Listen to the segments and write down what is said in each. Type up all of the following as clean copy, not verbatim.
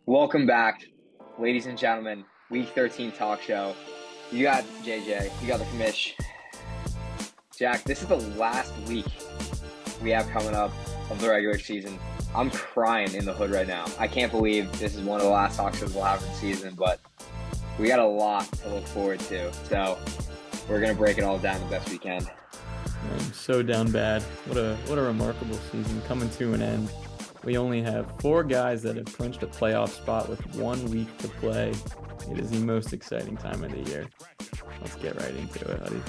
Welcome back, ladies and gentlemen. Week 13 talk show. You got JJ, you got the commish. Jack, this is the last week we have coming up of the regular season. I'm crying in the hood right now. I can't believe this is one of the last talk shows we'll have in the season, but we got a lot to look forward to. So we're going to break it all down the best we can. I'm so down bad. What a remarkable season coming to an end. We only have 4 guys that have clinched a playoff spot with 1 week to play. It is the most exciting time of the year. Let's get right into it, buddy.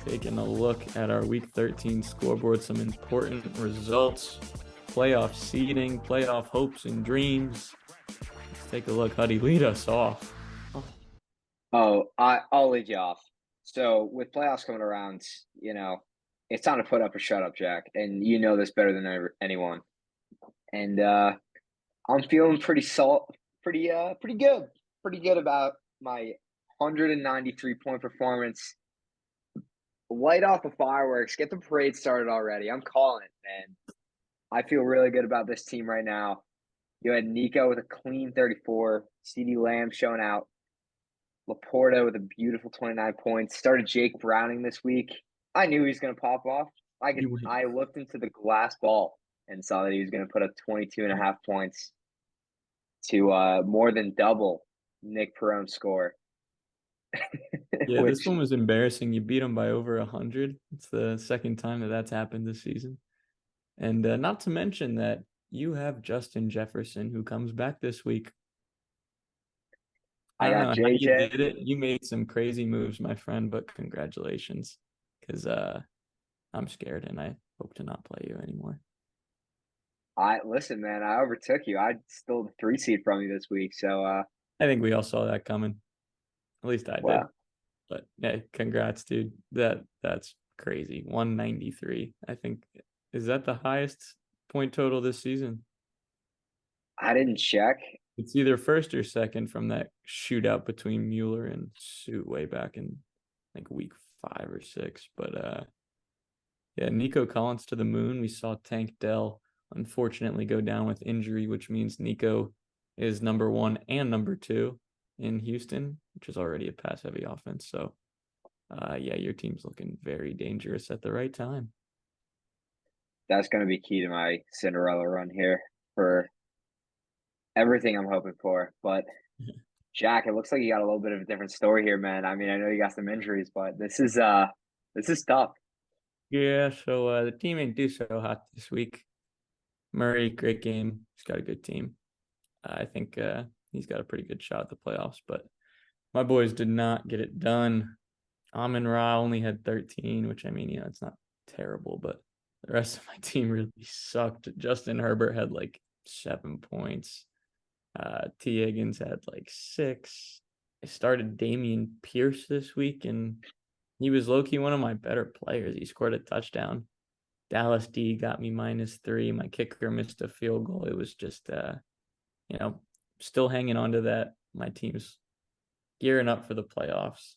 Taking a look at our Week 13 scoreboard, some important results, playoff seeding, playoff hopes and dreams. Let's take a look, Huddy. Lead us off. I'll lead you off. So with playoffs coming around, it's time to put up or shut up, Jack. And you know this better than anyone. And I'm feeling pretty good about my 193-point performance. Light off the fireworks, get the parade started already. I'm calling it, man. I feel really good about this team right now. You had Nico with a clean 34, CeeDee Lamb showing out, Laporta with a beautiful 29 points. Started Jake Browning this week. I knew he was going to pop off. I looked into the glass ball and saw that he was going to put up 22 and a half points to more than double Nick Perrone's score. Yeah, this one was embarrassing. You beat him by over 100. It's the second time that's happened this season. And not to mention that you have Justin Jefferson, who comes back this week. I don't know how you did it. You made some crazy moves, my friend, but congratulations. Because I'm scared and I hope to not play you anymore. Listen, man, I overtook you. I stole the 3 seed from you this week. So I think we all saw that coming. At least I did. But yeah, congrats, dude. That's crazy. 193. I think, is that the highest point total this season? I didn't check. It's either first or second from that shootout between Mueller and Sue way back in like week 5 or 6. But yeah, Nico Collins to the moon. We saw Tank Dell unfortunately go down with injury, which means Nico is number 1 and number 2 in Houston, which is already a pass-heavy offense. So, yeah, your team's looking very dangerous at the right time. That's going to be key to my Cinderella run here for everything I'm hoping for. But Jack, it looks like you got a little bit of a different story here, man. I mean, I know you got some injuries, but this is tough. Yeah, so the team ain't do so hot this week. Murray, great game. He's got a good team. I think he's got a pretty good shot at the playoffs, but my boys did not get it done. Amon-Ra only had 13, which, I mean, it's not terrible, but the rest of my team really sucked. Justin Herbert had like 7 points. T. Higgins had like 6. I started Dameon Pierce this week, and he was low-key one of my better players. He scored a touchdown. Dallas D got me -3. My kicker missed a field goal. It was just, still hanging on to that. My team's gearing up for the playoffs.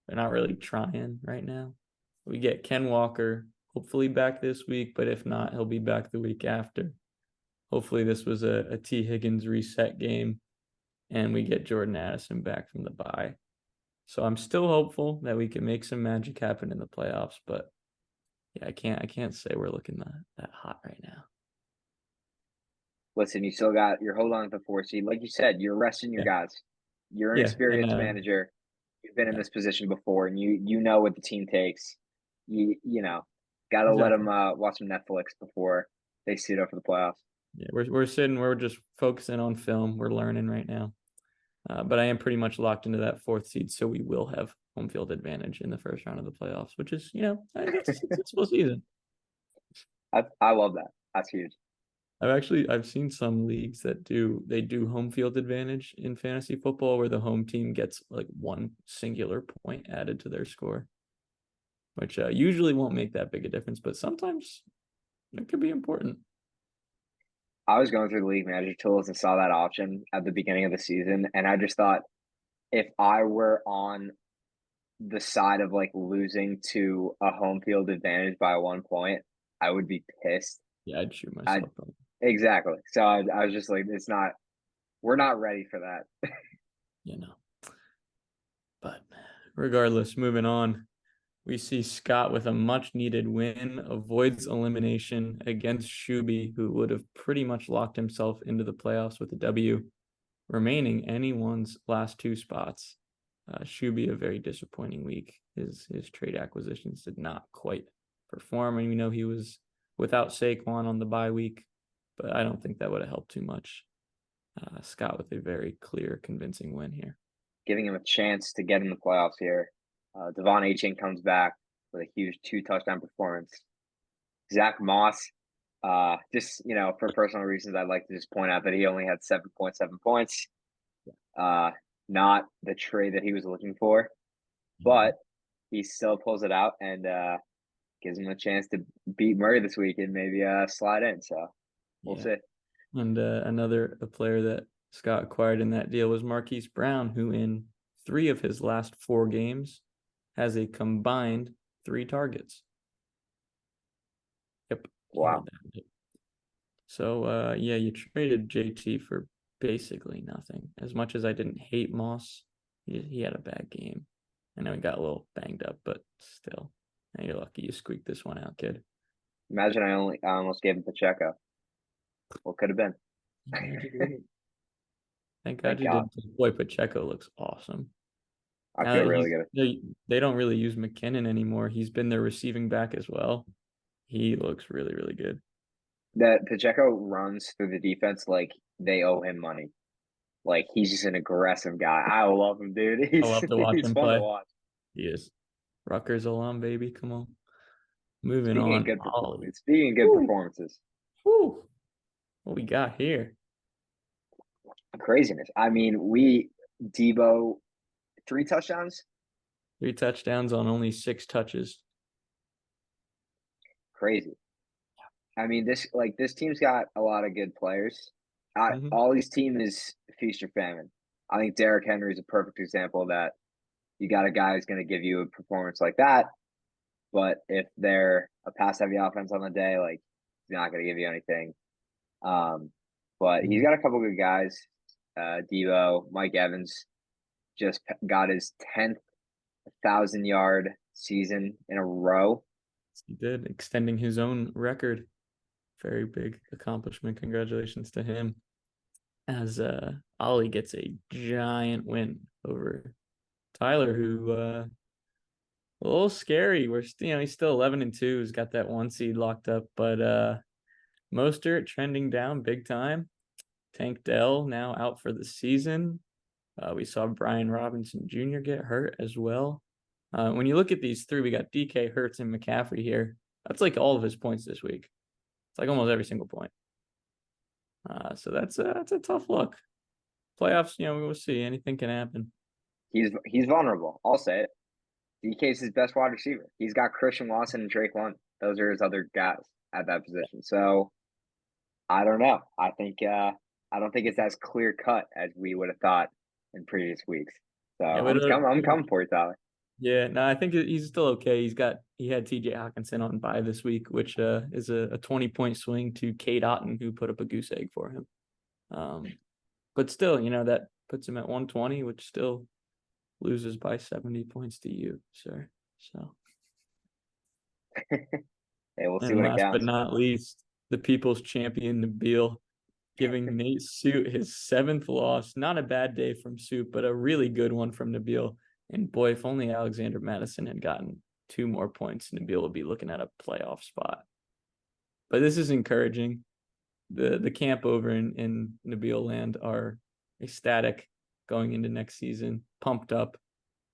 They're not really trying right now. We get Ken Walker, hopefully back this week, but if not, he'll be back the week after. Hopefully this was a T. Higgins reset game, and we get Jordan Addison back from the bye. So I'm still hopeful that we can make some magic happen in the playoffs, but yeah, I can't say we're looking that hot right now. Listen, you're holding on to the 4 seed. Like you said, you're resting your guys. You're an experienced manager. You've been in this position before, and you know what the team takes. Gotta let them watch some Netflix before they suit up for the playoffs. Yeah, we're just focusing on film. We're learning right now. But I am pretty much locked into that 4th seed, so we will have home field advantage in the first round of the playoffs, which is, I guess it's a successful season. I love that. That's huge. I've seen some leagues that do home field advantage in fantasy football where the home team gets like 1 singular point added to their score, which usually won't make that big a difference, but sometimes it could be important. I was going through the league manager tools and saw that option at the beginning of the season, and I just thought if I were on the side of like losing to a home field advantage by 1 point, I would be pissed. Yeah, I'd shoot myself. Exactly. So I was just like, it's not We're not ready for that. you know. But regardless, moving on, we see Scott with a much needed win, avoids elimination against Shuby, who would have pretty much locked himself into the playoffs with a W, remaining anyone's last two spots. Shuby, a very disappointing week. His trade acquisitions did not quite perform, and we know he was without Saquon on the bye week, but I don't think that would have helped too much. Scott with a very clear, convincing win here. Giving him a chance to get in the playoffs here. Devon Achane comes back with a huge 2-touchdown performance. Zach Moss, just, for personal reasons, I'd like to just point out that he only had 7.7 points. Not the trade that he was looking for, but he still pulls it out and gives him a chance to beat Murray this week and maybe slide in. So we'll see. And another player that Scott acquired in that deal was Marquise Brown, who in 3 of his last 4 games has a combined 3 targets. Yep. Wow. So, you traded JT for basically nothing. As much as I didn't hate Moss, he had a bad game. I know he got a little banged up, but still. And you're lucky you squeaked this one out, kid. Imagine I almost gave him Pacheco. What could have been? Thank God you did. Boy, Pacheco looks awesome. I feel really good. They don't really use McKinnon anymore. He's been their receiving back as well. He looks really, really good. That Pacheco runs through the defense like they owe him money. Like he's just an aggressive guy. I love him, dude. I love to watch he's him fun play. to watch. He is. Rutgers alum, baby. Come on. Moving Speaking on. Of good Speaking of good performances. Whew. What we got here? Craziness. I mean, Debo, 3 touchdowns? 3 touchdowns on only 6 touches. Crazy. I mean, this team's got a lot of good players. All these team is feast or famine. I think Derrick Henry is a perfect example of that. You got a guy who's going to give you a performance like that, but if they're a pass-heavy offense on the day, like he's not going to give you anything. But he's got a couple good guys. Debo, Mike Evans just got his 10th 1,000-yard season in a row. He did, extending his own record. Very big accomplishment. Congratulations to him. As Ollie gets a giant win over Tyler, who a little scary. He's still 11-2. He's got that 1 seed locked up, but Mostert trending down big time. Tank Dell now out for the season. We saw Brian Robinson Jr. get hurt as well. When you look at these 3, we got DK, Hurts, and McCaffrey here. That's like all of his points this week. It's like almost every single point. So that's a tough look. Playoffs, we'll see. Anything can happen. He's vulnerable. I'll say it. DK's his best wide receiver. He's got Christian Watson and Drake London. Those are his other guys at that position. So I don't know. I don't think it's as clear cut as we would have thought in previous weeks. So I'm coming for you, Tyler. Yeah, no, I think he's still okay. He had TJ Hawkinson on bye this week, which is a 20-point swing to Cade Otton, who put up a goose egg for him. But still, that puts him at 120, which still loses by 70 points to you, sir. So, hey, we'll see what it counts. Last but not least, the people's champion Nabil, giving Nate Suit his 7th loss. Not a bad day from Suit, but a really good one from Nabil. And boy, if only Alexander Madison had gotten 2 more points, Nabil would be looking at a playoff spot. But this is encouraging. The camp over in Nabil land are ecstatic going into next season, pumped up.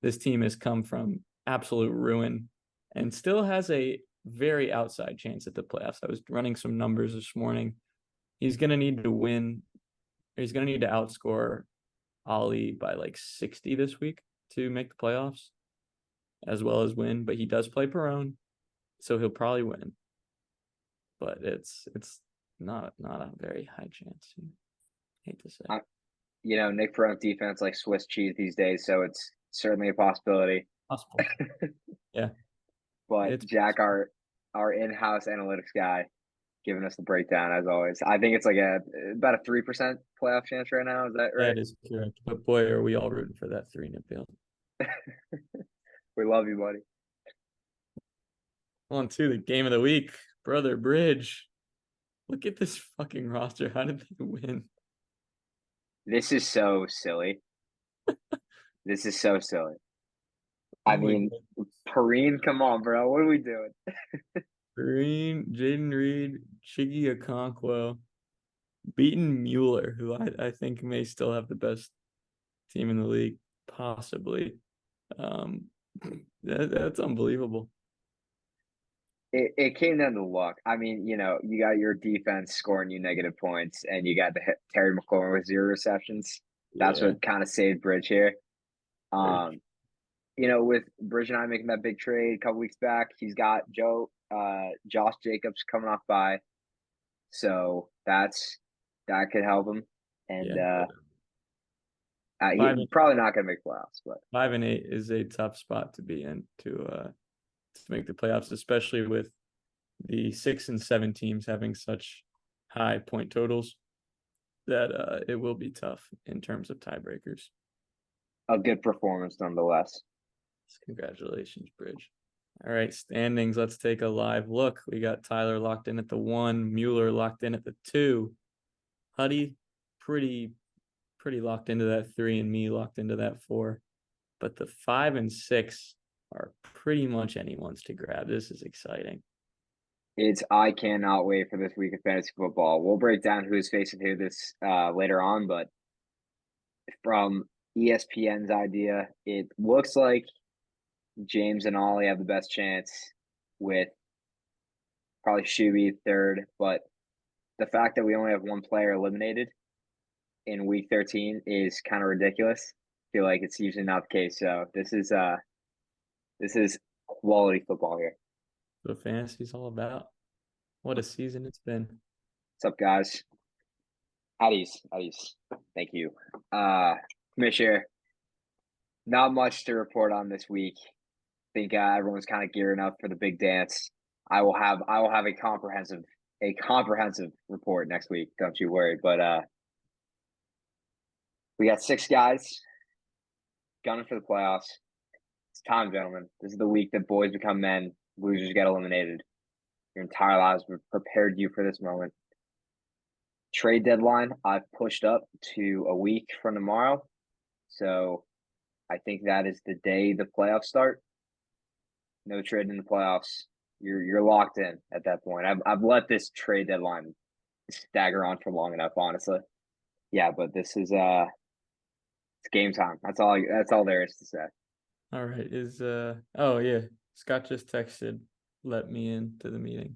This team has come from absolute ruin and still has a very outside chance at the playoffs. I was running some numbers this morning. He's going to need to win. He's going to need to outscore Ollie by like 60 this week to make the playoffs, as well as win. But he does play Perone, so he'll probably win. But it's not a very high chance. I hate to say. Nick Perone's defense like Swiss cheese these days, so it's certainly a possibility. Possible. Yeah. But Jack, our in-house analytics guy, giving us the breakdown as always. I think it's like about a 3% playoff chance right now. Is that right? That is correct. But boy, are we all rooting for that 3 nil. We love you, buddy. On to the game of the week, Brother Bridge. Look at this fucking roster. How did they win? This is so silly. This is so silly. I Oh my mean, God. Perrine, come on, bro. What are we doing? Green, Jaden Reed, Chiggy Okonkwo, beaten Mueller, who I think may still have the best team in the league, possibly. That's unbelievable. It came down to luck. I mean, you know, you got your defense scoring you negative points, and you got Terry McLaurin with 0 receptions. That's Yeah. what kind of saved Bridge here. Very Um, you know, with Bridge and I making that big trade a couple weeks back, he's got Josh Jacobs coming off by, so that could help him. And yeah. he's Five and probably not going to make playoffs, but 5-8 is a tough spot to be in to make the playoffs, especially with the 6 and 7 teams having such high point totals that it will be tough in terms of tiebreakers. a good performance nonetheless. Congratulations, Bridge. All right, standings. Let's take a live look. We got Tyler locked in at the 1, Mueller locked in at the 2, Huddy pretty locked into that 3, and me locked into that 4. But the 5 and 6 are pretty much anyone's to grab. This is exciting. I cannot wait for this week of fantasy football. We'll break down who's facing who this later on, but from ESPN's idea, it looks like James and Ollie have the best chance, with probably Shuby third. But the fact that we only have one player eliminated in week 13 is kind of ridiculous. I feel like it's usually not the case. So this is quality football here. What fantasy's all about. What a season it's been. What's up, guys? Addies. Thank you. Commissioner, not much to report on this week. I think everyone's kind of gearing up for the big dance. I will have a comprehensive report next week. Don't you worry. But we got 6 guys gunning for the playoffs. It's time, gentlemen. This is the week that boys become men. Losers get eliminated. Your entire lives have prepared you for this moment. Trade deadline, I've pushed up to a week from tomorrow. So I think that is the day the playoffs start. No trade in the playoffs. You're locked in at that point. I've let this trade deadline stagger on for long enough, honestly. Yeah, but this is it's game time. That's all there is to say. All right. Oh yeah. Scott just texted, let me into the meeting.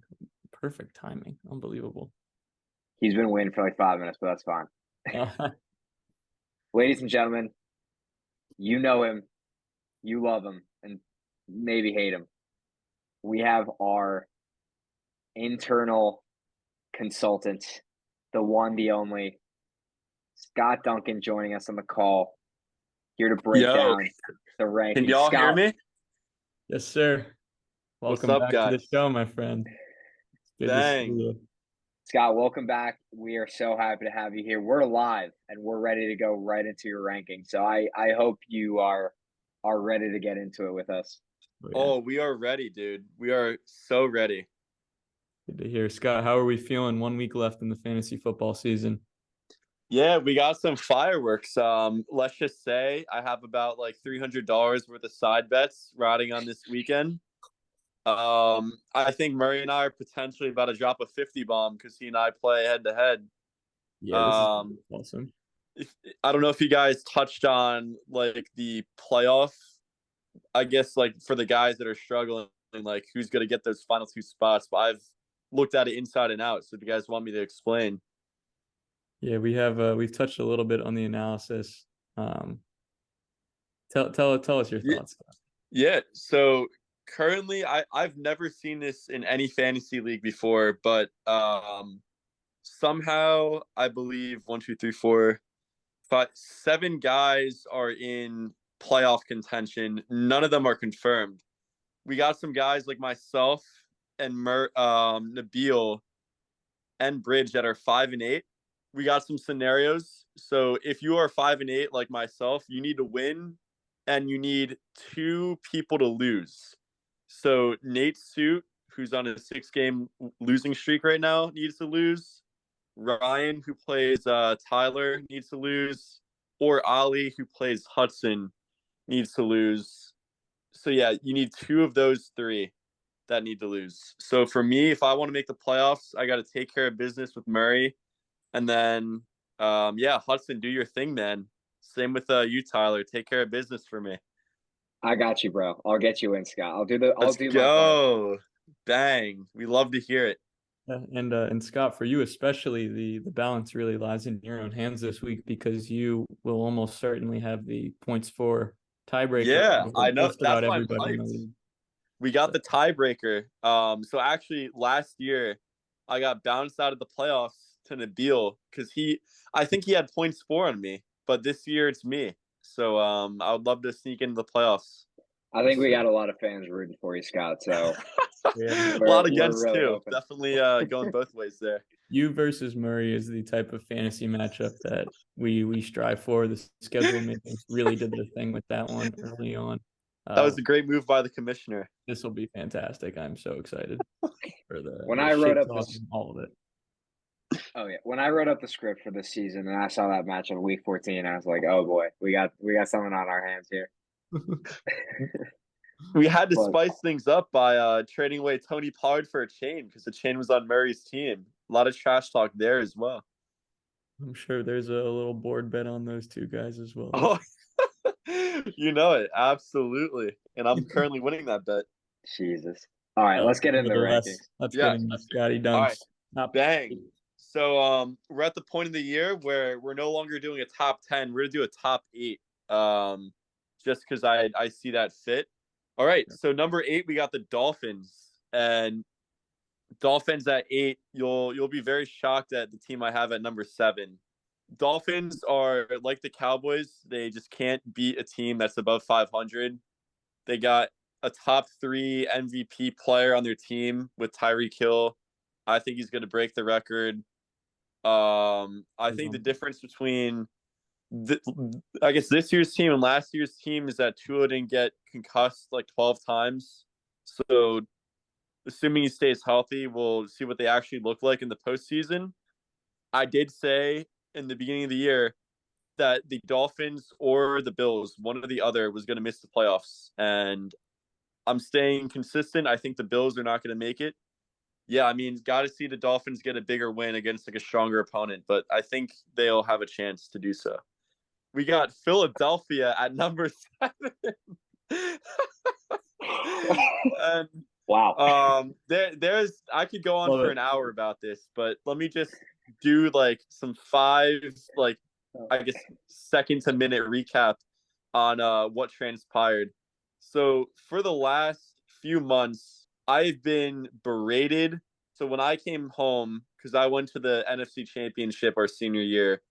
Perfect timing. Unbelievable. He's been waiting for like 5 minutes, but that's fine. Ladies and gentlemen, you know him, you love him, and maybe hate him. We have our internal consultant, the one, the only, Scott Duncan, joining us on the call, here to break down the rankings. Can y'all hear me? Yes, sir. Welcome What's up, back to the guys? show, my friend. Good to see Dang. you. Scott, welcome back. We are so happy to have you here. We're live and we're ready to go right into your ranking. So I hope you are ready to get into it with us. Oh, yeah. Oh, we are ready, dude. We are so ready. Good to hear. Scott, how are we feeling? 1 week left in the fantasy football season. Yeah, we got some fireworks. Let's just say I have about like $300 worth of side bets riding on this weekend. I think Murray and I are potentially about to drop a 50 bomb because he and I play head to head. Yeah, this is awesome. I don't know if you guys touched on like the playoff, I guess, like for the guys that are struggling, like who's going to get those final 2 spots. But I've looked at it inside and out. So if you guys want me to explain. Yeah, we've touched a little bit on the analysis. Tell us your thoughts. Yeah. So currently I've never seen this in any fantasy league before, but somehow I believe 1, 2, 3, 4, 5, 7 guys are in playoff contention. None of them are confirmed. We got some guys like myself and Nabil and Bridge that are 5-8. We got some scenarios. So if you are 5-8 like myself, you need to win and you need 2 people to lose. So Nate Suit, who's on a 6-game losing streak right now, needs to lose. Ryan, who plays Tyler, needs to lose. Or Ali, who plays Hudson, needs to lose. So yeah, you need 2 of those 3 that need to lose. So for me, if I want to make the playoffs, I got to take care of business with Murray, and then yeah, Hudson, do your thing, man. Same with you, Tyler. Take care of business for me. I got you, bro. I'll get you in, Scott. I'll Let's do my part. go. Bang. We love to hear it. And Scott, for you especially, the balance really lies in your own hands this week because you will almost certainly have the points for tiebreaker. Yeah, over I know. just That's about why I'm everybody in the hyped. league. We got the tiebreaker. So actually last year I got bounced out of the playoffs to Nabil because I think he had points 4 on me, but this year it's me. So I would love to sneak into the playoffs. I think we got a lot of fans rooting for you, Scott. So Yeah. A lot against really too. hoping. Definitely going both ways there. You versus Murray is the type of fantasy matchup that we strive for. The schedule makers really did their thing with that one early on. That was a great move by the commissioner. This will be fantastic. I'm so excited for When the I wrote shit up talk this, and all of it. oh yeah, when I wrote up the script for this season and I saw that match in week 14, I was like, oh boy, we got something on our hands here. We had to But- spice things up by trading away Tony Pollard for a chain because the chain was on Murray's team. A lot of trash talk there as well. I'm sure there's a little board bet on those 2 guys as well. Oh, you know it. Absolutely. And I'm currently winning that bet. Jesus. All right, let's get into the Nevertheless, rankings. Let's Yeah. get into Scotty Dunks. All right. Top Bang. So we're at the point of the year where we're no longer doing a top 10. We're gonna do a top 8. Just because I see that fit. All right. So number 8, we got the Dolphins. And Dolphins at 8, you'll be very shocked at the team I have at number 7. Dolphins are like the Cowboys. They just can't beat a team that's above 500. They got a top 3 MVP player on their team with Tyreek Hill. I think he's going to break the record. I think the difference between I guess this year's team and last year's team is that Tua didn't get concussed like 12 times. So assuming he stays healthy, we'll see what they actually look like in the postseason. I did say in the beginning of the year that the Dolphins or the Bills, one or the other, was going to miss the playoffs. And I'm staying consistent. I think the Bills are not going to make it. Yeah, I mean, got to see the Dolphins get a bigger win against like a stronger opponent, but I think they'll have a chance to do so. We got Philadelphia at number 7. And Wow. there's I could go on Love for it. an hour about this, but let me just do like some 5 like I guess second to minute recap on what transpired. So for the last few months, I've been berated. So when I came home, because I went to the NFC Championship our senior year,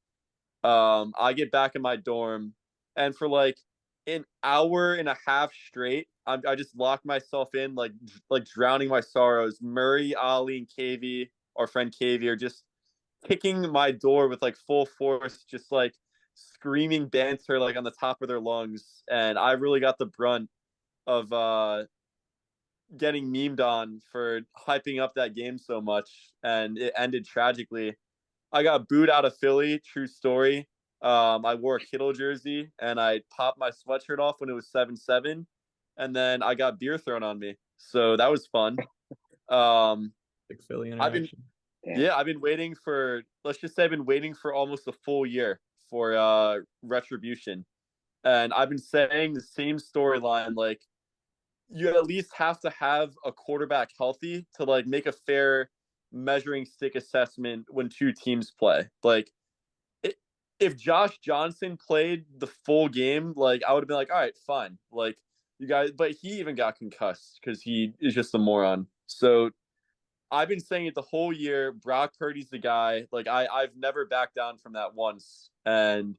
I get back in my dorm, and for like an hour and a half straight, I just locked myself in, like drowning my sorrows. Murray, Ali, and KV, our friend KV, are just kicking my door with like full force, just like screaming banter like on the top of their lungs, and I really got the brunt of getting memed on for hyping up that game so much, and it ended tragically. I got booed out of Philly. True story. I wore a Kittle jersey and I popped my sweatshirt off when it was 7-7, and then I got beer thrown on me. So that was fun. Big Philly I've been interaction. I've been waiting for, let's just say I've been waiting for almost a full year for retribution. And I've been saying the same storyline, like you at least have to have a quarterback healthy to like make a fair measuring stick assessment when 2 teams play. Like if Josh Johnson played the full game, like I would have been like, all right, fine. Like you guys, but he even got concussed because he is just a moron. So I've been saying it the whole year. Brock Purdy's the guy. Like I've never backed down from that once. And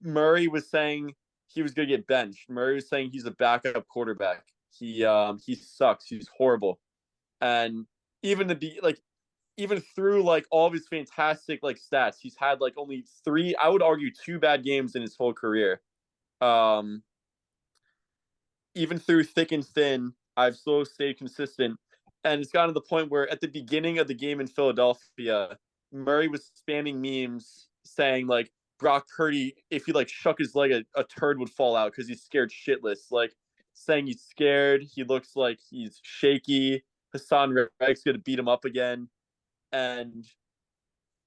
Murray was saying he was gonna get benched. Murray was saying he's a backup quarterback. He sucks. He's horrible. And even to be like, even through like all of his fantastic like stats, he's had like only 3, I would argue 2 bad games in his whole career. Um, even through thick and thin, I've still stayed consistent. And it's gotten to the point where at the beginning of the game in Philadelphia, Murray was spamming memes saying like Brock Purdy, if he like shook his leg, a turd would fall out because he's scared shitless. Like saying he's scared. He looks like he's shaky. Hassan Reddick's gonna beat him up again. And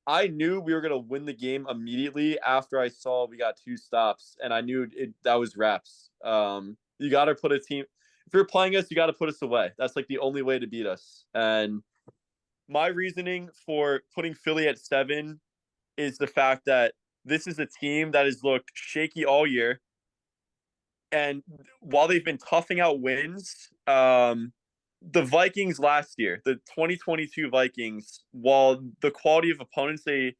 I knew we were gonna win the game immediately after I saw we got 2 stops, and I knew that was wraps. You got to put a team. If you're playing us, you got to put us away. That's like the only way to beat us. And my reasoning for putting Philly at 7 is the fact that this is a team that has looked shaky all year. And while they've been toughing out wins, the Vikings last year, the 2022 Vikings, while the quality of opponents they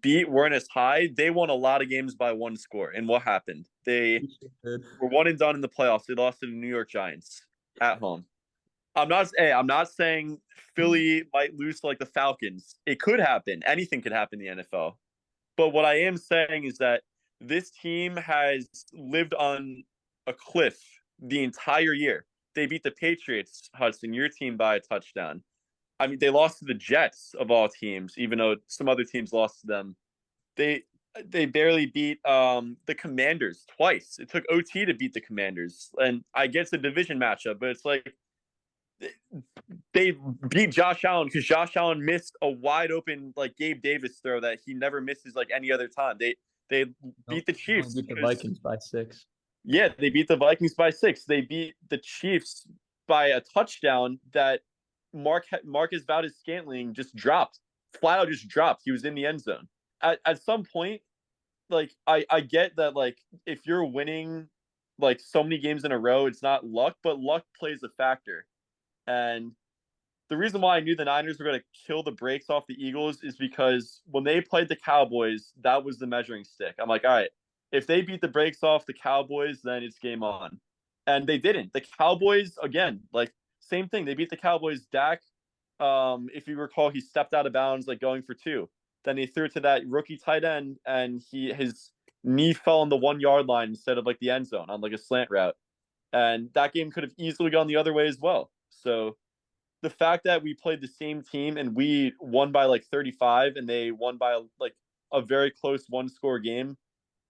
beat weren't as high, they won a lot of games by 1 score. And what happened? They were 1 and done in the playoffs. They lost to the New York Giants at home. I'm not saying Philly might lose to like the Falcons. It could happen. Anything could happen in the NFL. But what I am saying is that this team has lived on a cliff the entire year. They beat the Patriots, Hudson, your team, by a touchdown. I mean, they lost to the Jets of all teams, even though some other teams lost to them. They barely beat the Commanders twice. It took OT to beat the Commanders. And I get it's a division matchup, but it's like they beat Josh Allen because Josh Allen missed a wide open like Gabe Davis throw that he never misses like any other time. They beat the Chiefs. Beat the Vikings by 6. Yeah, they beat the Vikings by 6. They beat the Chiefs by a touchdown that Marcus Valdes-Scantling just dropped. Flat out just dropped. He was in the end zone. At some point, like I get that like if you're winning like so many games in a row, it's not luck, but luck plays a factor. And the reason why I knew the Niners were going to kill the brakes off the Eagles is because when they played the Cowboys, that was the measuring stick. I'm like, all right, if they beat the brakes off the Cowboys, then it's game on. And they didn't. The Cowboys, again, like same thing. They beat the Cowboys. Dak, if you recall, he stepped out of bounds, like going for 2. Then he threw it to that rookie tight end, and his knee fell on the 1-yard line instead of like the end zone on like a slant route. And that game could have easily gone the other way as well. So the fact that we played the same team and we won by like 35 and they won by like a very close 1-score game,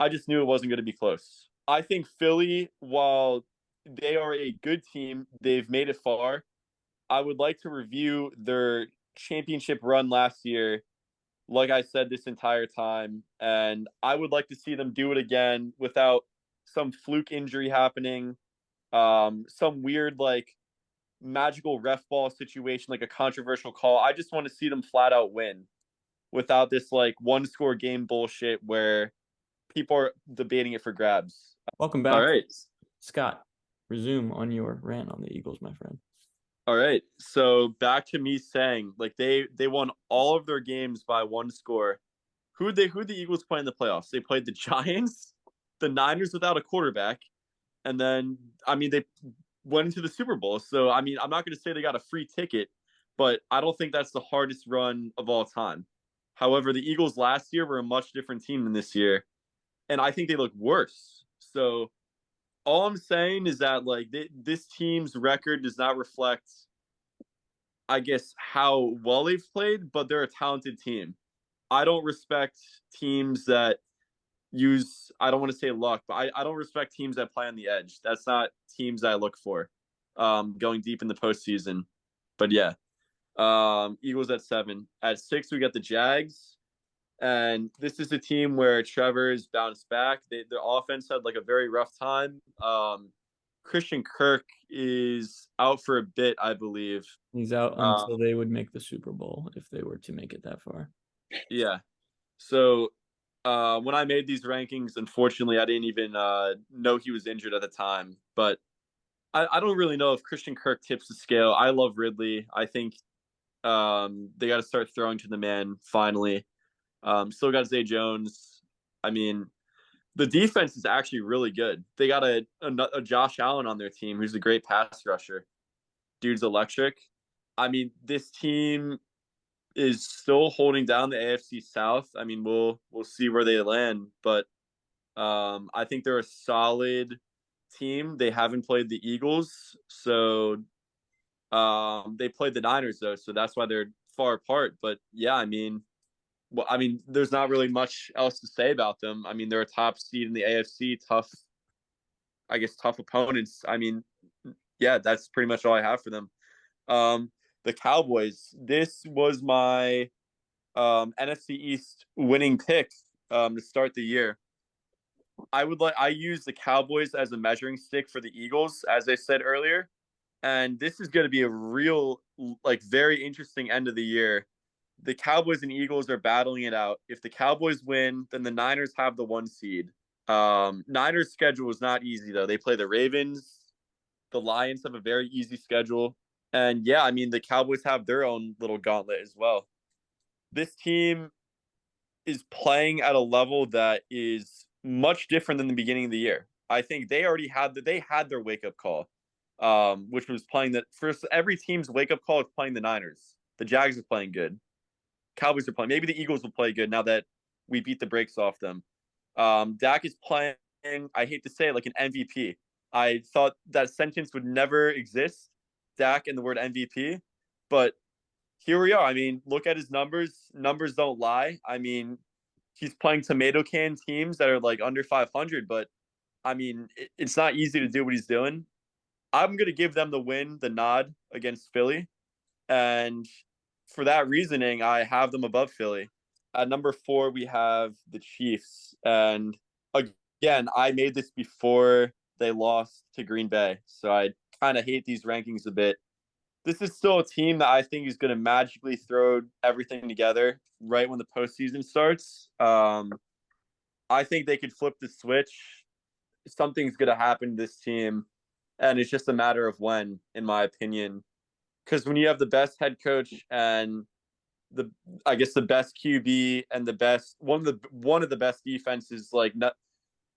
I just knew it wasn't going to be close. I think Philly, while they are a good team, they've made it far. I would like to review their championship run last year, like I said this entire time, and I would like to see them do it again without some fluke injury happening, some weird like magical ref ball situation, like a controversial call. I just want to see them flat out win without this like 1-score game bullshit where people are debating it for grabs. Welcome back. All right. Scott, resume on your rant on the Eagles, my friend. All right. So back to me saying like they won all of their games by 1 score. Who the Eagles play in the playoffs? They played the Giants, the Niners without a quarterback, and then I mean they went into the Super Bowl. So I mean I'm not going to say they got a free ticket, but I don't think that's the hardest run of all time. However, the Eagles last year were a much different team than this year, and I think they look worse. So all I'm saying is that like this team's record does not reflect, I guess, how well they've played, but they're a talented team. I don't respect teams that use, I don't want to say luck, but I don't respect teams that play on the edge. That's not teams I look for going deep in the postseason. But yeah, Eagles at 7. At 6, we got the Jags. And this is a team where Trevor's bounced back. Their offense had like a very rough time. Christian Kirk is out for a bit, I believe. He's out until they would make the Super Bowl if they were to make it that far. Yeah. So when I made these rankings, unfortunately, I didn't even know he was injured at the time. But I don't really know if Christian Kirk tips the scale. I love Ridley. I think they got to start throwing to the man finally. Still got Zay Jones. I mean, the defense is actually really good. They got a Josh Allen on their team, who's a great pass rusher. Dude's electric. I mean, this team is still holding down the AFC South. I mean, we'll see where they land, but I think they're a solid team. They haven't played the Eagles, so they played the Niners though, so that's why they're far apart. But yeah, I mean, there's not really much else to say about them. I mean, they're a top seed in the AFC, tough, I guess, tough opponents. I mean, yeah, that's pretty much all I have for them. The Cowboys. This was my NFC East winning pick to start the year. I use the Cowboys as a measuring stick for the Eagles, as I said earlier, and this is going to be a real, like, very interesting end of the year. The Cowboys and Eagles are battling it out. If the Cowboys win, then the Niners have the 1 seed. Niners' schedule is not easy though. They play the Ravens. The Lions have a very easy schedule, and yeah, I mean the Cowboys have their own little gauntlet as well. This team is playing at a level that is much different than the beginning of the year. I think they had their wake up call, which was playing that first. Every team's wake up call is playing the Niners. The Jags are playing good. Cowboys are playing. Maybe the Eagles will play good now that we beat the brakes off them. Dak is playing. I hate to say it, like an MVP. I thought that sentence would never exist, Dak and the word MVP, but here we are. I mean, look at his numbers. Numbers don't lie. I mean, he's playing tomato can teams that are like under 500, but I mean, it's not easy to do what he's doing. I'm going to give them the win, the nod against Philly. And for that reasoning, I have them above Philly. At number 4, we have the Chiefs. And again, I made this before they lost to Green Bay. So I kind of hate these rankings a bit. This is still a team that I think is going to magically throw everything together right when the postseason starts. I think they could flip the switch. Something's going to happen to this team, and it's just a matter of when, in my opinion. Because when you have the best head coach and the best QB and one of the best defenses, like,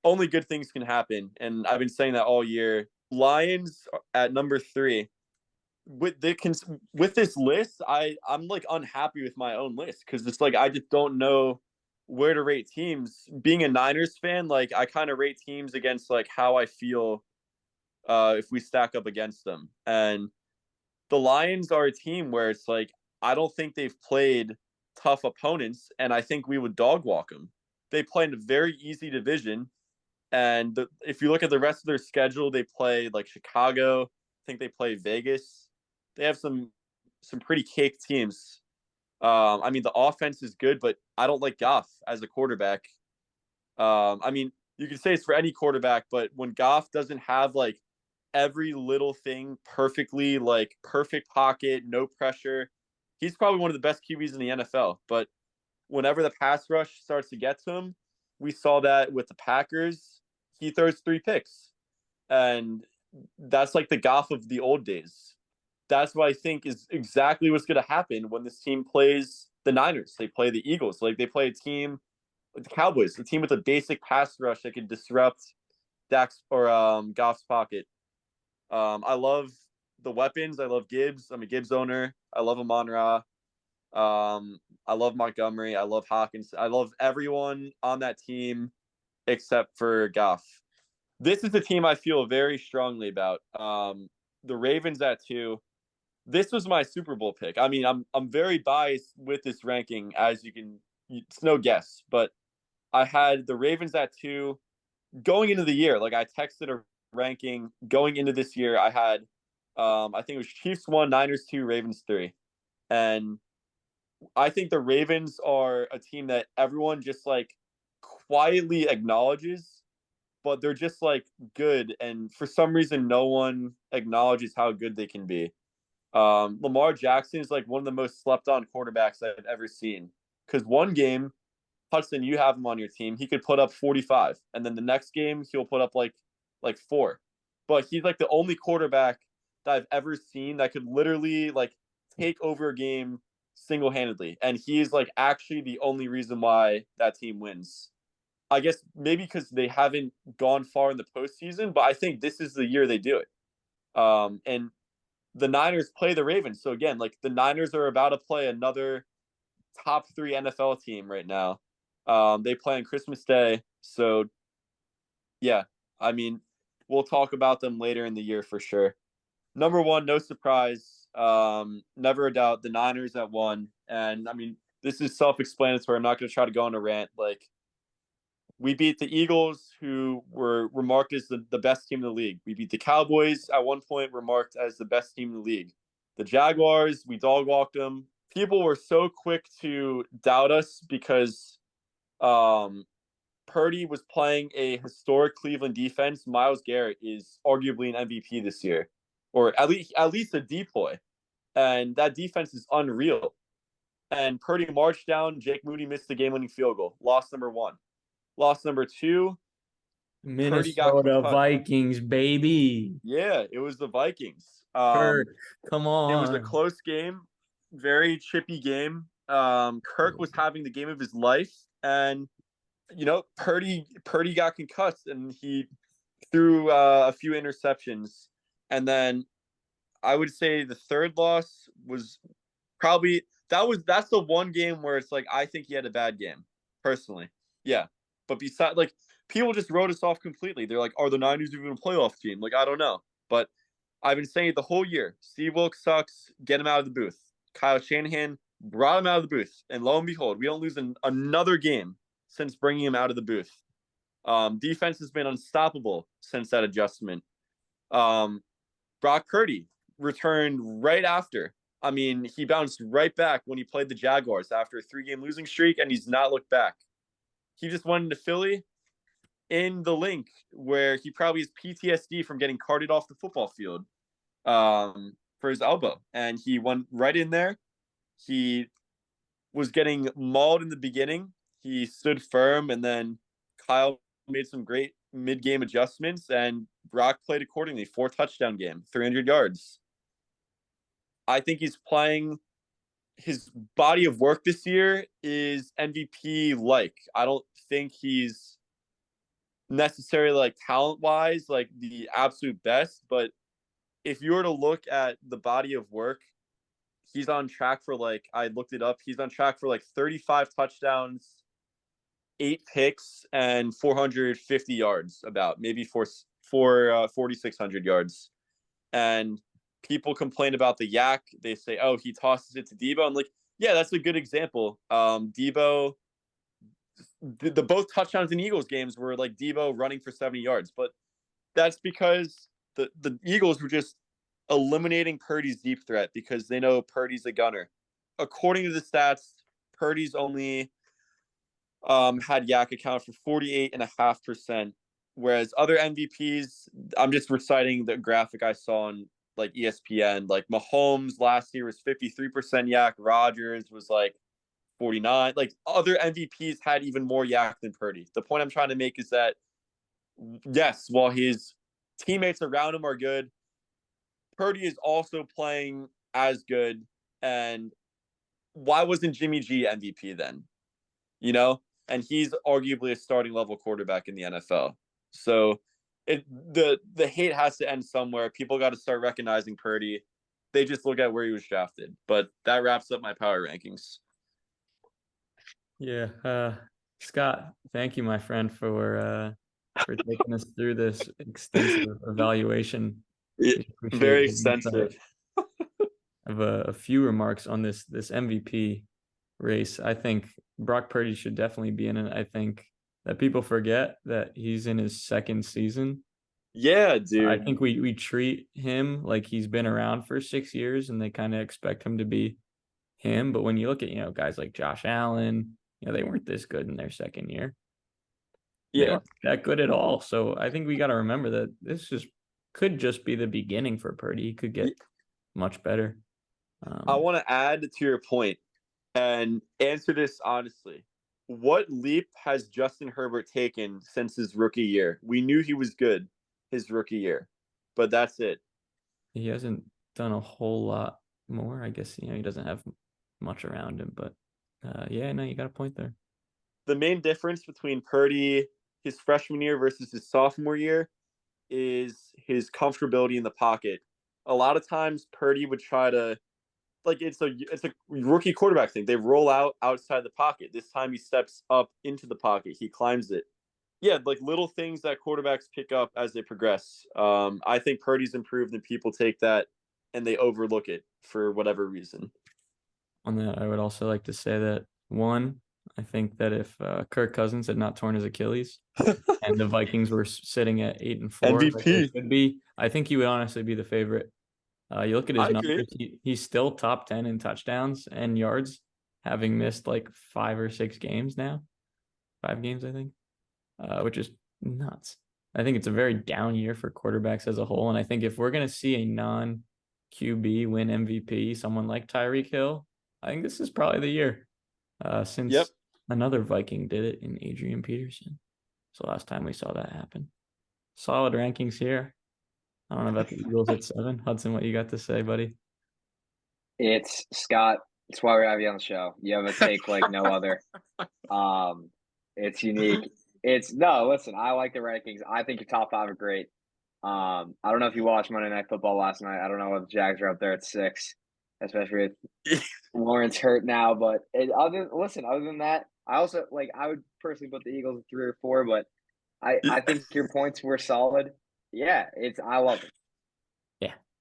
only good things can happen. And I've been saying that all year. Lions at number 3. With this list, I'm like unhappy with my own list because it's like I just don't know where to rate teams. Being a Niners fan, like I kind of rate teams against like how I feel if we stack up against them. And the Lions are a team where it's like I don't think they've played tough opponents, and I think we would dog walk them. They play in a very easy division, and if you look at the rest of their schedule, they play like Chicago. I think they play Vegas. They have some pretty cake teams. I mean, the offense is good, but I don't like Goff as a quarterback. I mean, you can say it's for any quarterback, but when Goff doesn't have like every little thing perfectly, like perfect pocket, no pressure, he's probably one of the best QBs in the NFL. But whenever the pass rush starts to get to him, we saw that with the Packers. He throws 3 picks, and that's like the Goff of the old days. That's what I think is exactly what's going to happen when this team plays the Niners. They play the Eagles. Like they play a team, the Cowboys, a team with a basic pass rush that can disrupt Dak's or Goff's pocket. I love the weapons. I love Gibbs. I'm a Gibbs owner. I love Amon-Ra. I love Montgomery. I love Hawkins. I love everyone on that team except for Goff. This is the team I feel very strongly about. The Ravens at 2. This was my Super Bowl pick. I mean, I'm very biased with this ranking, as you can. It's no guess, but I had the Ravens at 2 going into the year. Like I texted a ranking going into this year. I had, I think it was Chiefs 1, Niners 2, Ravens 3, and I think the Ravens are a team that everyone just like quietly acknowledges, but they're just like good, and for some reason, no one acknowledges how good they can be. Lamar Jackson is like one of the most slept on quarterbacks I've ever seen. Because one game, Hudson, you have him on your team, he could put up 45, and then the next game he'll put up like 4. But he's like the only quarterback that I've ever seen that could literally like take over a game single-handedly, and he's like actually the only reason why that team wins. I guess maybe because they haven't gone far in the postseason, but I think this is the year they do it. And the Niners play the Ravens. So again, like the Niners are about to play another top 3 NFL team right now. They play on Christmas Day. So, yeah, I mean, we'll talk about them later in the year for sure. Number one, no surprise. Never a doubt, the Niners at 1. And, I mean, this is self-explanatory. I'm not going to try to go on a rant. Like, we beat the Eagles, who were marked as the best team in the league. We beat the Cowboys at one point, were marked as the best team in the league. The Jaguars, we dog walked them. People were so quick to doubt us because Purdy was playing a historic Cleveland defense. Myles Garrett is arguably an MVP this year, or at least a deploy, and that defense is unreal. And Purdy marched down. Jake Moody missed the game-winning field goal. Loss number 1. Loss number 2. Purdy got Minnesota concussed. Vikings, baby. Yeah, it was the Vikings. Kirk, come It was a on. close game, very chippy game. Kirk was having the game of his life, and Purdy got concussed, and he threw a few interceptions. And then I would say the third loss was probably that's the one game where it's like I think he had a bad game, personally. Yeah. But besides, like, people just wrote us off completely. They're like, are the Niners even a playoff team? Like, I don't know. But I've been saying it the whole year. Steve Wilkes sucks. Get him out of the booth. Kyle Shanahan brought him out of the booth. And lo and behold, we don't lose another game since bringing him out of the booth. Defense has been unstoppable since that adjustment. Brock Purdy returned right after. I mean, he bounced right back when he played the Jaguars after a 3-game losing streak, and he's not looked back. He just went into Philly in the link where he probably has PTSD from getting carted off the football field for his elbow. And he went right in there. He was getting mauled in the beginning. He stood firm, and then Kyle made some great mid-game adjustments, and Brock played accordingly. 4-touchdown game, 300 yards. I think he's playing his body of work this year is MVP-like. I don't think he's necessarily like talent-wise like the absolute best, but if you were to look at the body of work, he's on track for, like, I looked it up, he's on track for like 35 touchdowns, 8 picks, and 450 yards, about maybe 4,600 yards. And people complain about the yak. They say, oh, he tosses it to Debo. I'm like, yeah, that's a good example. Debo, the both touchdowns in Eagles games were like Debo running for 70 yards. But that's because the Eagles were just eliminating Purdy's deep threat because they know Purdy's a gunner. According to the stats, Purdy's only had yak account for 48.5%, whereas other MVPs, I'm just reciting the graphic I saw on like ESPN, like Mahomes last year was 53% yak, Rodgers was like 49. Like, other MVPs had even more yak than Purdy. The point I'm trying to make is that, yes, while his teammates around him are good, Purdy is also playing as good. And why wasn't Jimmy G MVP then? And he's arguably a starting level quarterback in the NFL. So the hate has to end somewhere. People got to start recognizing Purdy. They just look at where he was drafted. But that wraps up my power rankings. Yeah, Scott, thank you, my friend, for taking us through this extensive evaluation. Very extensive. I have a few remarks on this MVP race. I think Brock Purdy should definitely be in it. I think that people forget that he's in his second season. Yeah, dude. I think we treat him like he's been around for 6 years, and they kind of expect him to be him. But when you look at, guys like Josh Allen, they weren't this good in their second year. Yeah. They weren't that good at all. So I think we got to remember that this could just be the beginning for Purdy. He could get much better. I want to add to your point and answer this honestly. What leap has Justin Herbert taken since his rookie year? We knew he was good his rookie year, but that's it. He hasn't done a whole lot more. I guess, he doesn't have much around him, but you got a point there. The main difference between Purdy, his freshman year versus his sophomore year, is his comfortability in the pocket. A lot of times Purdy would try to like it's a rookie quarterback thing. They roll out outside the pocket. This time he steps up into the pocket. He climbs it. Yeah, like little things that quarterbacks pick up as they progress. I think Purdy's improved, and people take that and they overlook it for whatever reason. On that, I would also like to say that one, I think that if Kirk Cousins had not torn his Achilles and the Vikings were sitting at 8-4, like they MVP. should be, I think he would honestly be the favorite. You look at his I agree. numbers; he's still top 10 in touchdowns and yards, having missed like 5 or 6 games now, 5 games I think, which is nuts. I think it's a very down year for quarterbacks as a whole, and I think if we're gonna see a non QB win MVP, someone like Tyreek Hill, I think this is probably the year. Since Yep. another Viking did it in Adrian Peterson. So last time we saw that happen. Solid rankings here. I don't know about the Eagles at 7. Hudson, what you got to say, buddy? It's Scott. It's why we have you on the show. You have a take like no other. It's unique. Listen, I like the rankings. I think your top 5 are great. I don't know if you watched Monday Night Football last night. I don't know if the Jags are up there at 6, especially with Lawrence hurt now. But other than that, I would personally put the Eagles at 3 or 4. But I think your points were solid. Yeah, I love it.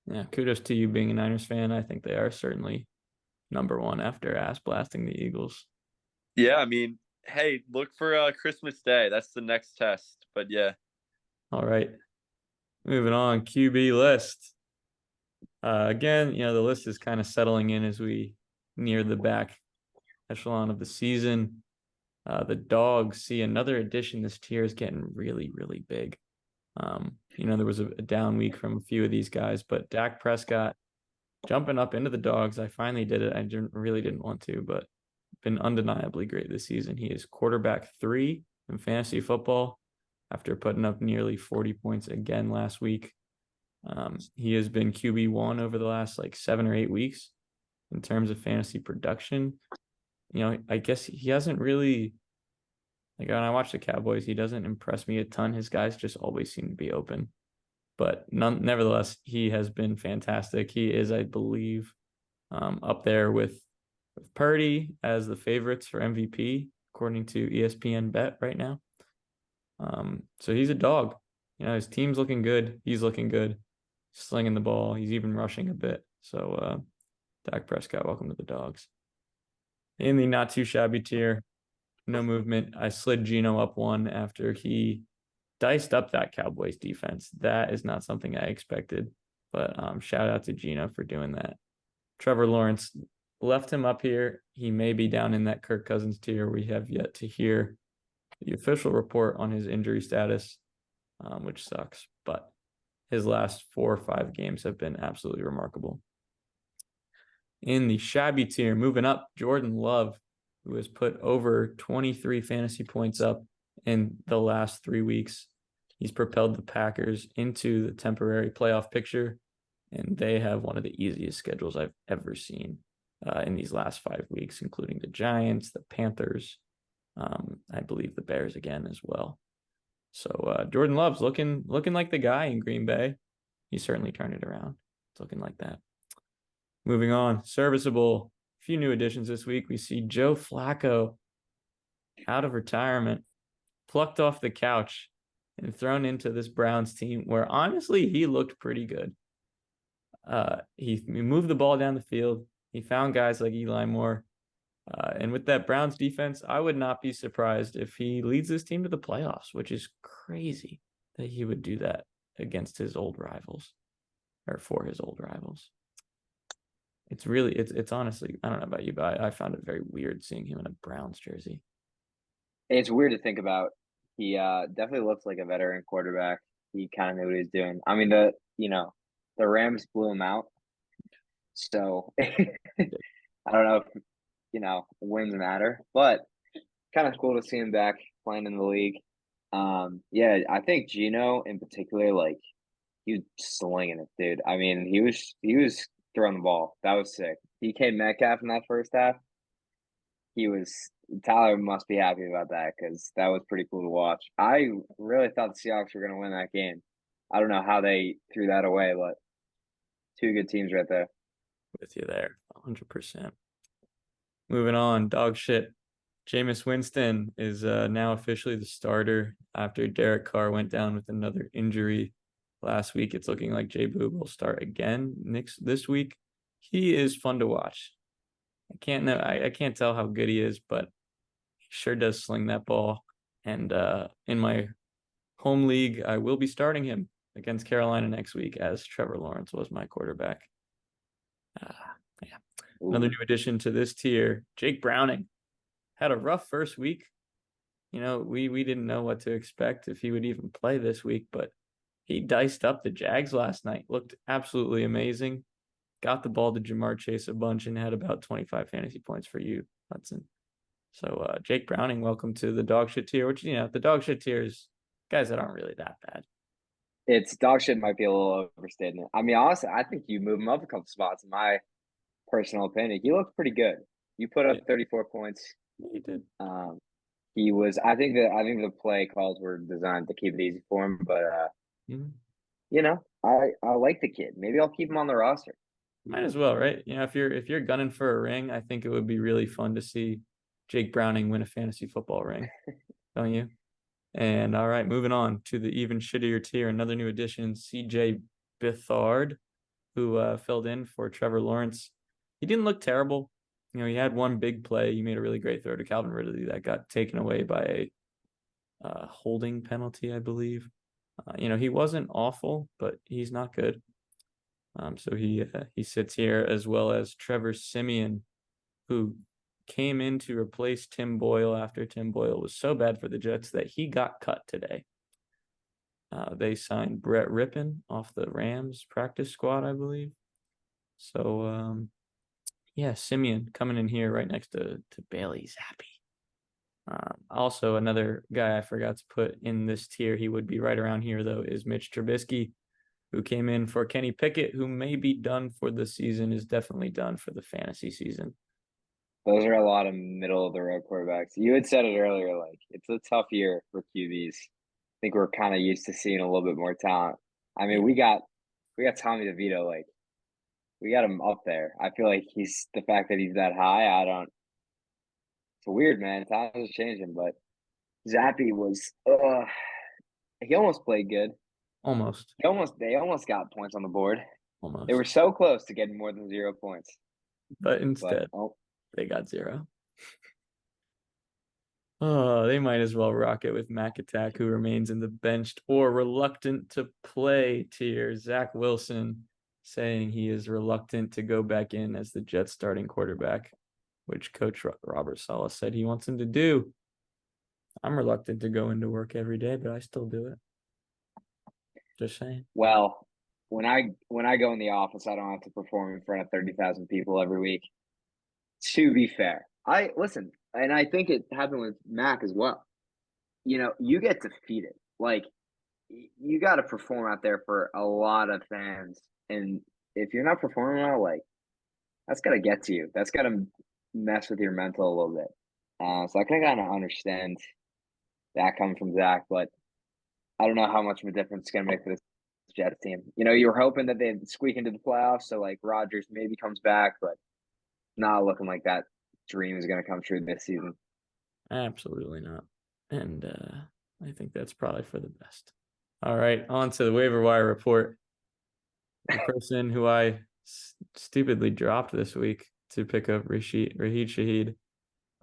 Yeah, kudos to you being a Niners fan. I think they are certainly number 1 after ass blasting the Eagles. Yeah, I mean, hey, look for Christmas Day. That's the next test. But yeah. All right. Moving on, QB list. Again, the list is kind of settling in as we near the back echelon of the season. The Dogs see another addition. This tier is getting really, really big. There was a down week from a few of these guys, but Dak Prescott jumping up into the Dogs. I finally did it. I really didn't want to, but been undeniably great this season. He is quarterback 3 in fantasy football after putting up nearly 40 points again last week. He has been QB1 over the last 7 or 8 weeks in terms of fantasy production. I guess he hasn't really, when I watch the Cowboys, he doesn't impress me a ton. His guys just always seem to be open. But nevertheless, he has been fantastic. He is, I believe, up there with Purdy as the favorites for MVP, according to ESPN Bet right now. So he's a dog. His team's looking good. He's looking good. Slinging the ball. He's even rushing a bit. So Dak Prescott, welcome to the Dogs. In the not too shabby tier, no movement. I slid Geno up 1 after he diced up that Cowboys defense. That is not something I expected, but shout out to Geno for doing that. Trevor Lawrence left him up here. He may be down in that Kirk Cousins tier. We have yet to hear the official report on his injury status, which sucks, but his last 4 or 5 games have been absolutely remarkable. In the shabby tier, moving up, Jordan Love, who has put over 23 fantasy points up in the last 3 weeks. He's propelled the Packers into the temporary playoff picture, and they have one of the easiest schedules I've ever seen in these last 5 weeks, including the Giants, the Panthers, I believe the Bears again as well. So Jordan Love's looking like the guy in Green Bay. He certainly turned it around. It's looking like that. Moving on, serviceable. A few new additions this week. We see Joe Flacco out of retirement, plucked off the couch, and thrown into this Browns team where honestly he looked pretty good. He moved the ball down the field. He found guys like Eli Moore. And with that Browns defense, I would not be surprised if he leads this team to the playoffs, which is crazy that he would do that against his old rivals or for his old rivals. It's really, it's honestly, I don't know about you, but I found it very weird seeing him in a Browns jersey. It's weird to think about. He definitely looks like a veteran quarterback. He kind of knew what he was doing. I mean, the Rams blew him out. So I don't know if, wins matter, but kind of cool to see him back playing in the league. Yeah, I think Geno in particular, he was slinging it, dude. I mean, he was throwing the ball. That was sick. DK Metcalf in that first half. Tyler must be happy about that because that was pretty cool to watch. I really thought the Seahawks were going to win that game. I don't know how they threw that away, but 2 good teams right there. With you there, 100%. Moving on, dog shit. Jameis Winston is now officially the starter after Derek Carr went down with another injury last week. It's looking like Jay Boog will start again this week. He is fun to watch. I can't tell how good he is, but he sure does sling that ball. And in my home league, I will be starting him against Carolina next week, as Trevor Lawrence was my quarterback. Yeah. Another new addition to this tier, Jake Browning. Had a rough first week. You know, we didn't know what to expect if he would even play this week, but he diced up the Jags last night. Looked absolutely amazing. Got the ball to Jamar Chase a bunch and had about 25 fantasy points for you, Hudson. So Jake Browning, welcome to the dog shit tier, which, the dog shit tier is guys that aren't really that bad. It's dog shit might be a little overstatement. I mean, honestly, I think you move him up a couple spots in my personal opinion. He looked pretty good. You put up 34 points. He did. He was. I think the play calls were designed to keep it easy for him. But I like the kid. Maybe I'll keep him on the roster. Might as well, right? If you're gunning for a ring, I think it would be really fun to see Jake Browning win a fantasy football ring. Don't you? And all right, moving on to the even shittier tier. Another new addition, CJ Beathard, who filled in for Trevor Lawrence. He didn't look terrible. He had one big play. He made a really great throw to Calvin Ridley that got taken away by a holding penalty, I believe. He wasn't awful, but he's not good. So he sits here, as well as Trevor Siemian, who came in to replace Tim Boyle after Tim Boyle was so bad for the Jets that he got cut today. They signed Brett Rippon off the Rams practice squad, I believe. So, Siemian coming in here right next to Bailey Zappi. Also, another guy I forgot to put in this tier, he would be right around here, though, is Mitch Trubisky, who came in for Kenny Pickett, who may be done for the season, is definitely done for the fantasy season. Those are a lot of middle of the road quarterbacks. You had said it earlier, like it's a tough year for QBs. I think we're kind of used to seeing a little bit more talent. I mean, we got Tommy DeVito, like we got him up there. I feel like the fact that he's that high, it's weird, man. Times are changing, but Zappy was he almost played good. Almost. They almost got points on the board. Almost. They were so close to getting more than 0 points. But instead, they got 0. Oh, they might as well rock it with Mac Attack, who remains in the benched or reluctant to play tier. Zach Wilson saying he is reluctant to go back in as the Jets starting quarterback, which Coach Robert Saleh said he wants him to do. I'm reluctant to go into work every day, but I still do it. Just saying. Well, when I go in the office, I don't have to perform in front of 30,000 people every week. To be fair, listen, and I think it happened with Mac as well. You get defeated. Like, you got to perform out there for a lot of fans, and if you're not performing well, like that's got to get to you. That's got to mess with your mental a little bit. So I can kind of understand that coming from Zach, but I don't know how much of a difference it's going to make for this Jets team. You were hoping that they'd squeak into the playoffs, so like Rodgers maybe comes back, but not looking like that dream is going to come true this season. Absolutely not. And I think that's probably for the best. All right, on to the waiver wire report. The person who I stupidly dropped this week to pick up Rashid Shaheed,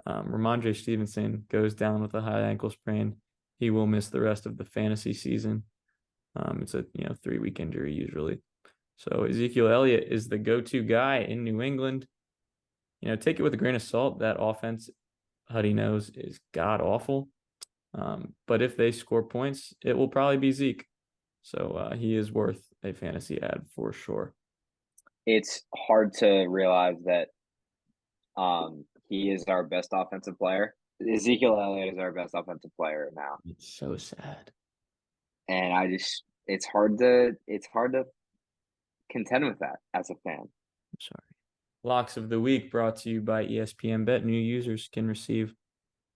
Ramondre Stevenson, goes down with a high ankle sprain. He will miss the rest of the fantasy season. It's a 3-week injury usually. So Ezekiel Elliott is the go-to guy in New England. Take it with a grain of salt. That offense, Huddy knows, is god awful. But if they score points, it will probably be Zeke. So he is worth a fantasy ad for sure. It's hard to realize that he is our best offensive player. Ezekiel Elliott is our best offensive player now. It's so sad. And it's hard to contend with that as a fan. I'm sorry. Locks of the week brought to you by ESPN Bet. New users can receive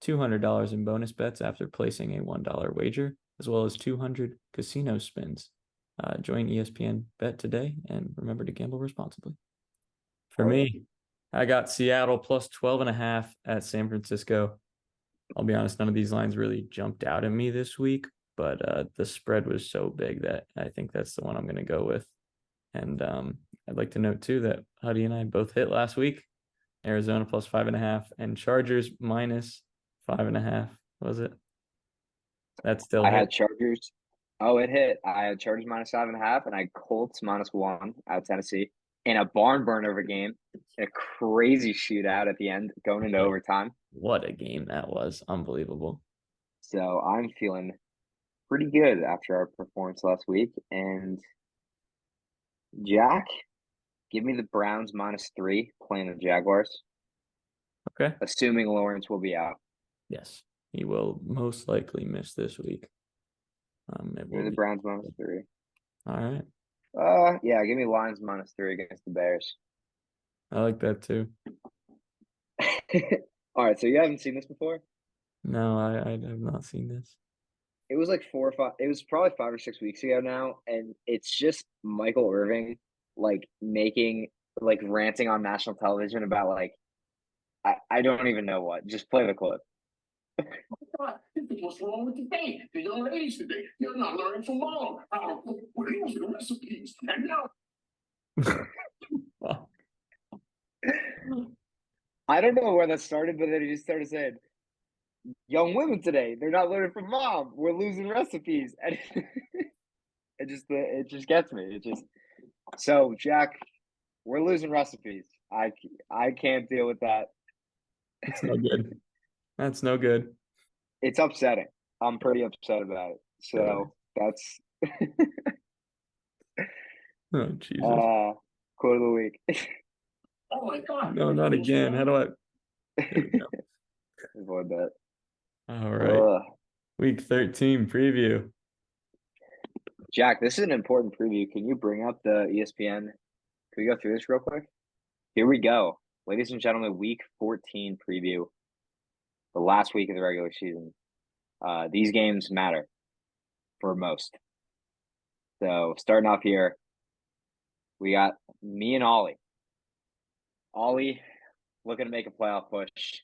$200 in bonus bets after placing a $1 wager, as well as 200 casino spins. Join ESPN Bet today and remember to gamble responsibly. For Oh, yeah. me, I got Seattle plus 12.5 at San Francisco. I'll be honest, none of these lines really jumped out at me this week, but the spread was so big that I think that's the one I'm going to go with. And I'd like to note too that Huddy and I both hit last week. Arizona plus 5.5 and Chargers minus 5.5. Was it? That still I hit. had Chargers. Oh, it hit. I had Chargers -5.5, and I had Colts -1 out of Tennessee in a barn burner of a game, a crazy shootout at the end, going into overtime. What a game that was. Unbelievable. So I'm feeling pretty good after our performance last week. And Jack, give me the Browns -3 playing the Jaguars, Okay. assuming Lawrence will be out. Yes. He will most likely miss this week. It Give me will the be. Browns -3. All right. Yeah, give me Lions -3 against the Bears. I like that too. All right, so you haven't seen this before? No, I have not seen this. It was like 4 or 5. It was probably 5 or 6 weeks ago now, and it's just Michael Irving like making like ranting on national television about like I don't even know what. Just play the clip. What's wrong with today? The young ladies today, they're not learning from mom. We're losing recipes. And now I don't know where that started, but then he just started saying, "Young women today, they're not learning from mom. We're losing recipes," and it just gets me. It just so Jack, we're losing recipes. I can't deal with that. It's no good. That's no good. It's upsetting. I'm pretty upset about it. So that's Oh, Jesus. quote of the week. oh my god. No, not again. How do I? There we go. Avoid that. All right. Ugh. Week 13 preview. Jack, this is an important preview. Can you bring up the ESPN? Can we go through this real quick? Here we go. Ladies and gentlemen, week 14 preview. The last week of the regular season. These games matter for most. So starting off here, we got me and Ollie. Ollie looking to make a playoff push.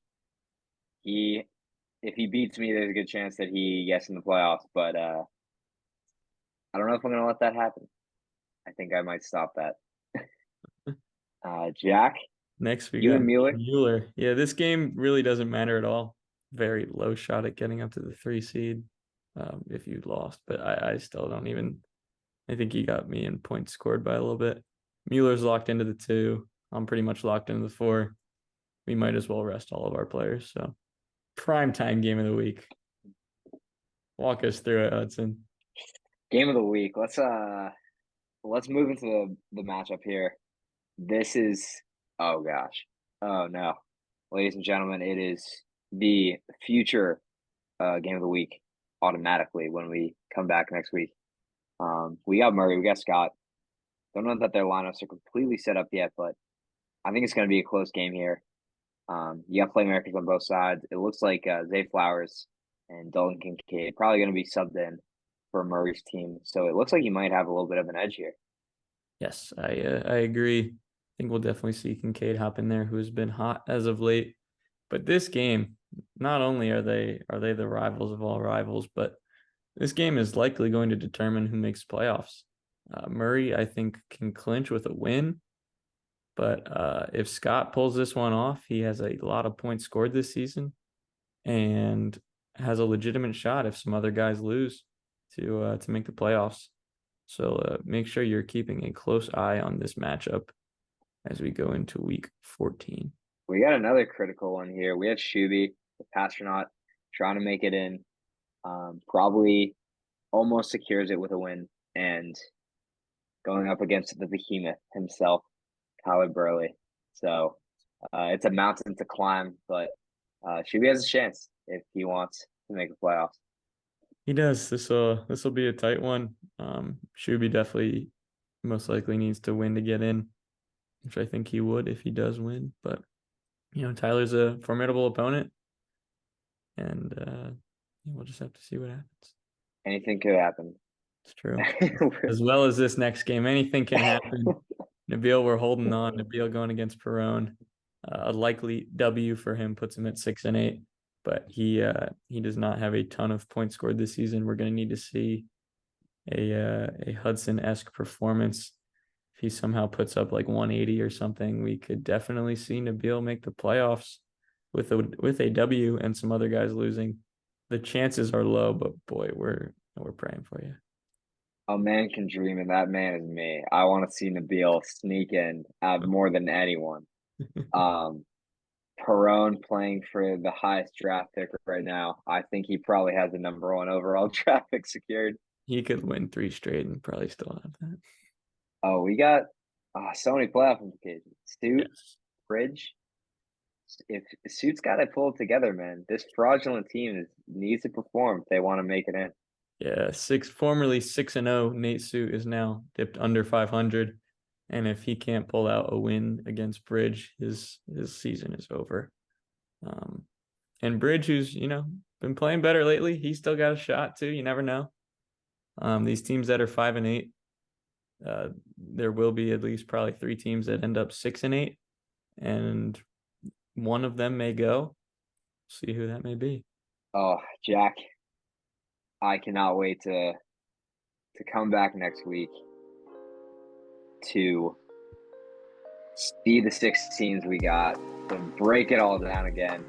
If he beats me, there's a good chance that he gets in the playoffs, but I don't know if I'm gonna let that happen. I think I might stop that. Jack, Next, we you got and Mueller. Mueller. Yeah, this game really doesn't matter at all. Very low shot at getting up to the 3 seed if you lost, but I still don't even. I think he got me in points scored by a little bit. Mueller's locked into the 2. I'm pretty much locked into the 4. We might as well rest all of our players. So, prime time game of the week. Walk us through it, Hudson. Game of the week. Let's move into the matchup here. This is oh gosh. Oh no. Ladies and gentlemen, it is the future game of the week automatically when we come back next week. We got Murray, we got Scott. Don't know that their lineups are completely set up yet, but I think it's going to be a close game here. You got playmakers on both sides. It looks like Zay Flowers and Dalton Kincaid probably going to be subbed in for Murray's team. So it looks like you might have a little bit of an edge here. Yes, I agree. I think we'll definitely see Kincaid hop in there, who has been hot as of late. But this game, not only are they the rivals of all rivals, but this game is likely going to determine who makes playoffs. Murray, I think, can clinch with a win. But if Scott pulls this one off, he has a lot of points scored this season and has a legitimate shot if some other guys lose to make the playoffs. So make sure you're keeping a close eye on this matchup as we go into week 14. We got another critical one here. We have Shuby, the Pastronaut, trying to make it in. Probably almost secures it with a win and going up against the behemoth himself, Tyler Burley. So it's a mountain to climb, but Shuby has a chance if he wants to make the playoffs. He does. This will be a tight one. Shuby definitely most likely needs to win to get in, which I think he would if he does win. But Tyler's a formidable opponent, and we'll just have to see what happens. Anything could happen. It's true. As well as this next game, anything can happen. Nabil, we're holding on. Nabil going against Perone. A likely W for him puts him at 6-8, but he does not have a ton of points scored this season. We're going to need to see a Hudson-esque performance. If he somehow puts up like 180 or something, we could definitely see Nabil make the playoffs with a W and some other guys losing. The chances are low, but boy, we're praying for you. A man can dream, and that man is me. I want to see Nabil sneak in more than anyone. Perone playing for the highest draft pick right now. I think he probably has the number 1 overall draft pick secured. He could win 3 straight and probably still have that. Oh, we got so many playoff implications. Suit, Yes. Bridge. If Suit's got to pull it together, man. This fraudulent team needs to perform if they want to make it in. Yeah, formerly 6-0, Nate Suit is now dipped under 500. And if he can't pull out a win against Bridge, his season is over. And Bridge, who's, been playing better lately, he's still got a shot too. You never know. These teams that are 5-8, there will be at least probably 3 teams that end up 6-8, and one of them may go. See who that may be. Oh, Jack, I cannot wait to come back next week to see the 6 teams we got, to break it all down again.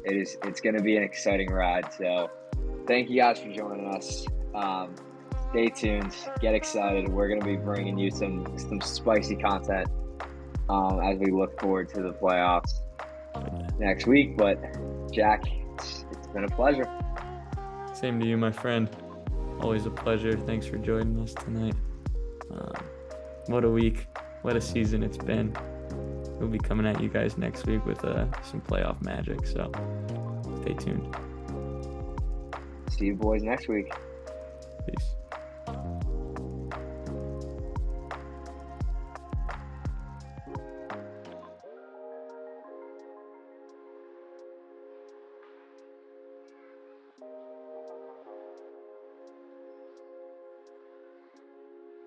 It's going to be an exciting ride. So thank you guys for joining us. Stay tuned, get excited. We're going to be bringing you some spicy content as we look forward to the playoffs next week. But Jack, it's been a pleasure. Same to you, my friend. Always a pleasure. Thanks for joining us tonight. What a week. What a season it's been. We'll be coming at you guys next week with some playoff magic. So stay tuned. See you boys next week. Peace.